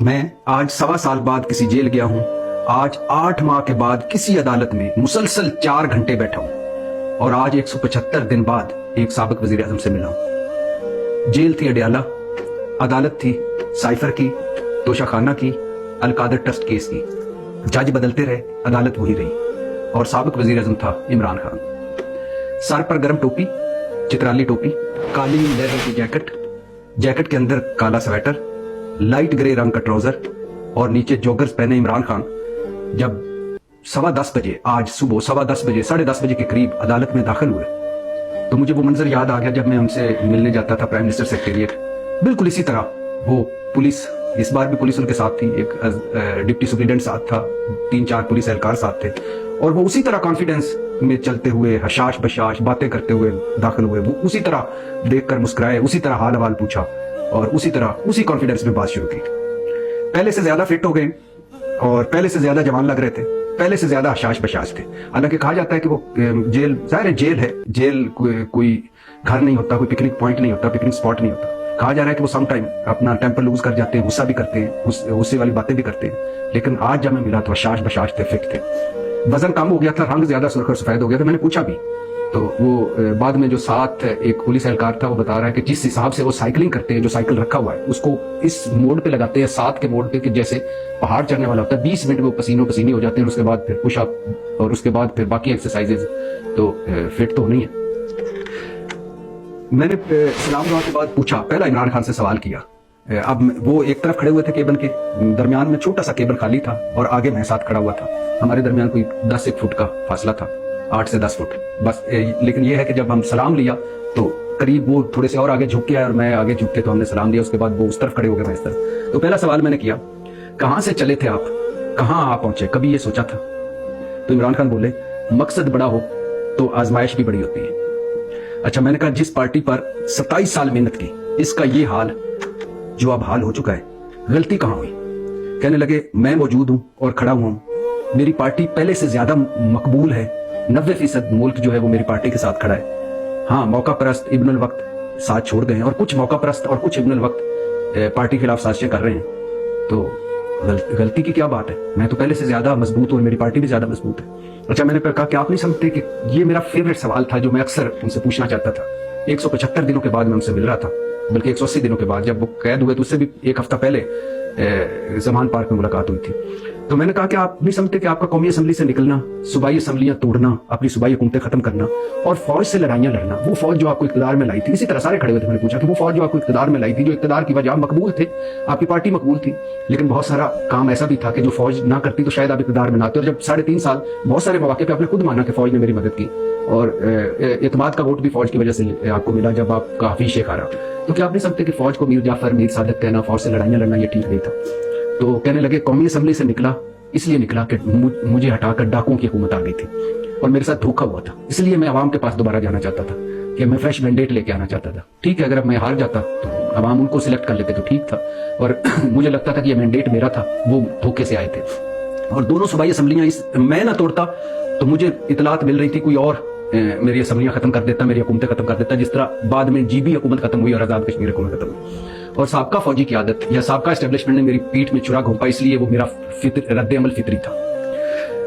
میں آج 1.25 साल बाद किसी जेल गया हूँ। आज 8 माह के बाद किसी अदालत में मुसलसल 4 घंटे बैठा हूँ और आज 175 दिन बाद एक साबिक वजीर आजम से मिला हूँ। जेल थी अडयाला, अदालत थी साइफर की, तोशाखाना की, अलकादर ट्रस्ट केस की। जज बदलते रहे, अदालत वही रही और साबिक वजीर आजम था इमरान खान। सर पर गर्म टोपी, चित्राली टोपी, काली लेदर की जैकेट के अंदर काला स्वेटर, लाइट ग्रे रंग का ट्राउजर और नीचे जॉगर्स पहने इमरान खान जब 10:15 बजे, आज सुबह 10:15 बजे, 10:30 बजे के करीब अदालत में दाखिल हुए तो मुझे वो मंजर याद आ गया जब मैं उनसे मिलने जाता था प्राइम मिनिस्टर सेक्रेटेरिएट। बिल्कुल इसी तरह वो पुलिस, इस बार भी पुलिस उनके साथ थी, एक डिप्टी सुप्रीडेंट साथ था, 3-4 पुलिस एहलकार साथ थे और वो उसी तरह कॉन्फिडेंस में चलते हुए, हशाश बशाश बातें करते हुए दाखिल हुए। वो उसी तरह देखकर मुस्कुराए, उसी तरह हाल हवाल पूछा और उसी तरह उसी कॉन्फिडेंस में बात शुरू की। पहले से ज्यादा फिट हो गए और पहले से ज्यादा जवान लग रहे थे, पहले से ज्यादा हशाश बशाश थे। हालांकि कहा जाता है कि वो जेल, जाहिर है जेल है, जेल कोई घर नहीं होता, कोई पिकनिक पॉइंट नहीं होता, पिकनिक स्पॉट नहीं होता। कहा जा रहा है कि वो सम टाइम अपना टेम्पर लूज कर जाते हैं, गुस्सा भी करते हैं, गुस्से वाली बातें भी करते हैं। लेकिन आज जब मैं मिला तो हशाश बशाश थे, फिट थे। वजन कम हो गया था, रंग ज्यादा सुर्ख और सफेद हो गया था। मैंने पूछा भी तो वो बाद में जो साथ एक पुलिस एहलकार था वो बता रहा है कि जिस हिसाब से वो साइकिलिंग करते हैं, जो साइकिल रखा हुआ है उसको इस मोड़ पे लगाते हैं, 7 के मोड़ पे, कि जैसे पहाड़ चढ़ने वाला होता है। 20 मिनट में वो पसीनो पसीनी हो जाते हैं और उसके बाद फिर पुशअप और उसके बाद फिर बाकी एक्सरसाइजेज। तो फिट तो नहीं है। मैंने सलाम दुआ के बाद पूछा, पहला इमरान खान से सवाल किया। अब वो एक तरफ खड़े हुए थे केबिन के, दरमियान में छोटा सा केबिन खाली था और आगे मैं साथ खड़ा हुआ था। हमारे दरमियान कोई 10-1 फुट का फासला था, 8 से 10 फुट बस। लेकिन यह है कि जब हम सलाम लिया तो करीब वो थोड़े से और आगे झुक गया और मैं आगे झुक के तो हमने सलाम लिया। उसके बाद वो उस तरफ खड़े हो गए, मैं इस तरफ। तो पहला सवाल मैंने किया, कहाँ से चले थे आप, कहाँ आप पहुंचे, कभी ये सोचा था? तो इमरान खान बोले, मकसद बड़ा हो तो आजमाइश भी बड़ी होती है। अच्छा, मैंने कहा जिस पार्टी पर 27 साल मेहनत की, इसका ये हाल जो अब हाल हो चुका है, गलती कहाँ हुई? कहने लगे, मैं मौजूद हूं और खड़ा हुआ हूं, मेरी पार्टी पहले से ज्यादा मकबूल है, 90% मुल्क जो है वो मेरी पार्टी के साथ खड़ा है। हाँ, मौका परस्त इब्नुल वक्त साथ छोड़ गए हैं और कुछ मौका परस्त और कुछ इब्नुल वक्त पार्टी के खिलाफ साजिशें कर रहे हैं। तो गलती की क्या बात है? मैं तो पहले से ज्यादा मजबूत हूं और मेरी पार्टी भी ज्यादा मजबूत है। अच्छा, मैंने कहा कि आप नहीं समझते कि ये मेरा फेवरेट सवाल था जो मैं अक्सर उनसे पूछना चाहता था। 175 दिनों के बाद मैं उनसे मिल रहा था, बल्कि 180 दिनों के बाद। जब वो कैद हुए तो उससे भी 1 हफ्ता पहले जमान पार्क में मुलाकात हुई थी। तो मैंने कहा कि आप नहीं समझते कि आपका कौमी असम्बली से निकलना, सूबाई असम्बलियां तोड़ना, अपनी सूबाई हुकूमतें खत्म करना और फौज से लड़ाइयां लड़ना, वो फौज जो आपको इक़्तिदार में लाई थी, इसी तरह सारे खड़े हुए थे। मैंने पूछा कि वो फौज जो आपको इक़्तिदार में लाई थी, जो इक़्तिदार की वजह मकबूल थे, आपकी पार्टी मकबूल थी, लेकिन बहुत सारा काम ऐसा भी था कि जो फौज ना करती तो शायद आप इक़्तिदार में ना आते। और जब 3.5 साल बहुत सारे मौके पे आपने खुद माना कि फौज ने मेरी मदद की और एतमाद का वोट भी फौज की वजह से आपको मिला जब आपका हफीज शेख आ रहा। तो क्या आप नहीं समझते कि फौज को मीर जाफर, मीर सादिक कहना, फौज से लड़ाइयां लड़ना ये ठीक नहीं था? तो कहने लगे, कौमी असम्बली से निकला इसलिए निकला कि मुझे हटाकर डाकुओं की हुकूमत आ गई थी और मेरे साथ धोखा हुआ था, इसलिए मैं अवाम के पास दोबारा जाना चाहता था कि मैं फ्रेश मैंडेट लेके आना चाहता था। ठीक है, अगर अब मैं हार जाता तो अवाम उनको सिलेक्ट कर लेते तो ठीक था, और मुझे लगता था कि ये मैंडेट मेरा था, वो धोखे से आए थे। और दोनों सूबाई असम्बलियां मैं ना तोड़ता तो मुझे इतलात मिल रही थी कोई और मेरी असम्बलियां खत्म कर देता, मेरी हुकूमतें खत्म कर देता, जिस तरह बाद में GB हुकूमत खत्म हुई और आजाद कश्मीर हुकूमत खत्म हुई। और साबका फौजी की आदत या साबका एस्टेब्लिशमेंट ने मेरी पीठ में छुरा घोंपा, इसलिए वो मेरा रद्द अमल फितरी था।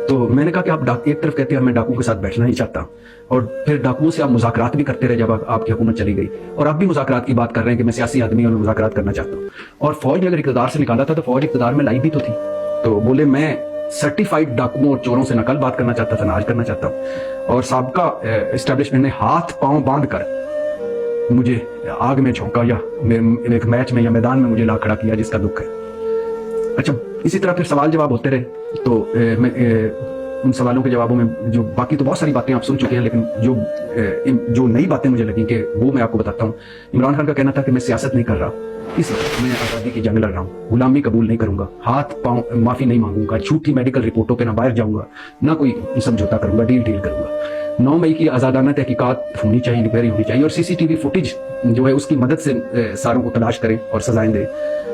तो मैंने कहा कि आप एक तरफ कहते हैं मैं डाकुओं के साथ बैठना नहीं चाहता और फिर डाकुओं से आप मुज़ाकरात भी करते रहे जब आपकी हुकूमत चली गई, और आप भी मुज़ाकरात की बात कर रहे हैं कि मैं सियासी आदमी और मुज़ाकरात करना चाहता हूँ। और फौज ने अगर इक़्तिदार से निकाला था तो फौज इक़्तिदार में लाई भी तो थी। तो बोले, मैं सर्टिफाइड डाकुओं और चोरों से न कल बात करना चाहता था, न आज करना चाहता हूँ। और साबका एस्टेब्लिशमेंट ने हाथ पांव बांध कर मुझे आग में झोंका या एक मैच में या मैदान में मुझे ला खड़ा किया, जिसका दुख है। अच्छा, इसी तरह फिर सवाल जवाब होते रहे। तो मैं उन सवालों के जवाबों में जो बाकी तो बहुत सारी बातें आप सुन चुके हैं, लेकिन जो नई बातें मुझे लगी कि वो मैं आपको बताता हूँ। इमरान खान का कहना था कि मैं सियासत नहीं कर रहा, इसलिए मैं आज़ादी की जंग लड़ रहा हूँ, गुलामी कबूल नहीं करूंगा, हाथ पांव माफी नहीं मांगूंगा, झूठी मेडिकल रिपोर्टों पे ना बाहर जाऊंगा, ना कोई समझौता करूंगा, डील करूंगा। 9 मई की आजादाना तहकीकात होनी चाहिए, इंक्वायरी होनी चाहिए और CCTV फुटेज जो है उसकी मदद से सारों को तलाश करें और सजाएं दें।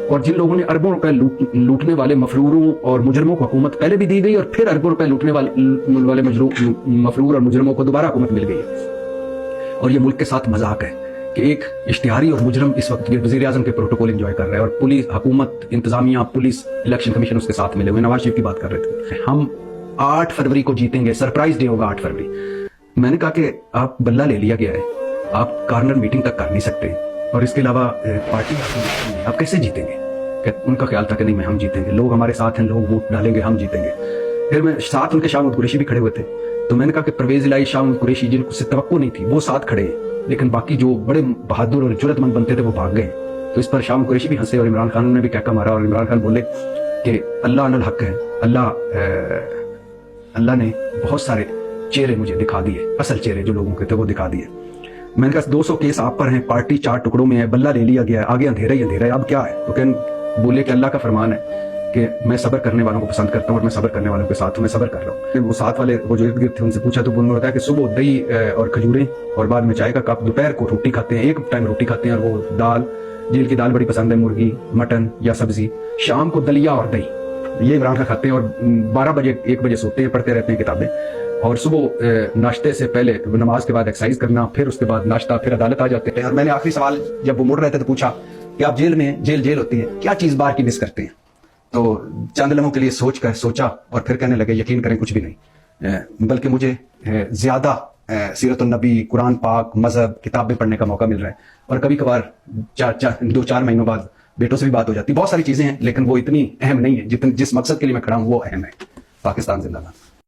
और जिन लोगों ने अरबों रुपए लूटने वाले मफरूरों और मुजरमों को हुकूमत पहले भी दी गई और फिर अरबों रुपए लूटने वाले मफरूर और मुजरमों को दोबारा हुकूमत मिल गई है और ये मुल्क के साथ मजाक है। کہ ایک اشتہاری اور مجرم اس وقت وزیر اعظم کے پروٹوکول انجوائے کر رہا ہے اور پولیس حکومت انتظامیہ پولیس الیکشن کمیشن اس کے ساتھ ملے ہوئے. نواز شریف کی بات کر رہے تھے ہم 8 فروری کو جیتیں گے, سرپرائز ڈے ہوگا 8 فروری. میں نے کہا کہ آپ بلہ لے لیا گیا ہے, آپ کارنر میٹنگ تک کر نہیں سکتے اور اس کے علاوہ پارٹی آپ کیسے جیتیں گے. کہ ان کا خیال تھا کہ نہیں ہم جیتیں گے, لوگ ہمارے ساتھ ہیں, لوگ ووٹ ڈالیں گے, ہم جیتیں گے. پھر میں ساتھ ان کے شاہ محمود قریشی بھی کھڑے ہوئے تھے, تو میں نے کہا کہ پرویز الہی, شاہ محمود قریشی جن کو سے توقع نہیں تھی وہ ساتھ کھڑے ہیں, لیکن باقی جو بڑے بہادر اور جرأت مند بنتے تھے وہ بھاگ گئے. تو اس پر شاہ محمود قریشی بھی ہنسے اور عمران خان نے بھی کہکا مارا اور عمران خان بولے کہ اللہ ان الحق ہے, اللہ نے بہت سارے چہرے مجھے دکھا دیے, اصل چہرے جو لوگوں کے تھے وہ دکھا دیے. میں نے کہا 200 کیس آپ پر ہیں, پارٹی 4 ٹکڑوں میں ہے, بلہ لے لیا گیا ہے, آگے اندھیرا ہی اندھیرا ہے, اب کیا ہے. تو بولے کہ اللہ کا فرمان ہے کہ میں صبر کرنے والوں کو پسند کرتا ہوں اور میں صبر کرنے والوں کے ساتھ ہوں, میں صبر کر رہا ہوں. وہ ساتھ والے وہ جو ارد گرد تھے ان سے پوچھا تو انہوں نے بتایا کہ صبح دہی اور کھجوریں اور بعد میں چائے کا کپ, دوپہر کو روٹی کھاتے ہیں, ایک ٹائم روٹی کھاتے ہیں اور وہ دال, جیل کی دال بڑی پسند ہے, مرغی مٹن یا سبزی, شام کو دلیا اور دہی, یہ عمران خان کھاتے ہیں اور 12 بجے 1 بجے سوتے ہیں, پڑھتے رہتے ہیں کتابیں, اور صبح ناشتے سے پہلے نماز کے بعد ایکسرسائز کرنا, پھر اس کے بعد ناشتہ, پھر عدالت آ جاتے ہیں. اور میں نے آخری سوال جب وہ مڑ رہے تھے تو پوچھا کہ آپ جیل میں, جیل ہوتی ہے, کیا چیز بار کی مس کرتے ہیں. تو چند لمحوں کے لیے سوچا اور پھر کہنے لگے یقین کریں کچھ بھی نہیں, بلکہ مجھے زیادہ سیرت النبی, قرآن پاک, مذہب, کتابیں پڑھنے کا موقع مل رہا ہے, اور کبھی کبھار 2-4 مہینوں بعد بیٹوں سے بھی بات ہو جاتی. بہت ساری چیزیں ہیں لیکن وہ اتنی اہم نہیں ہے جس مقصد کے لیے میں کھڑا ہوں وہ اہم ہے. پاکستان زندہ باد.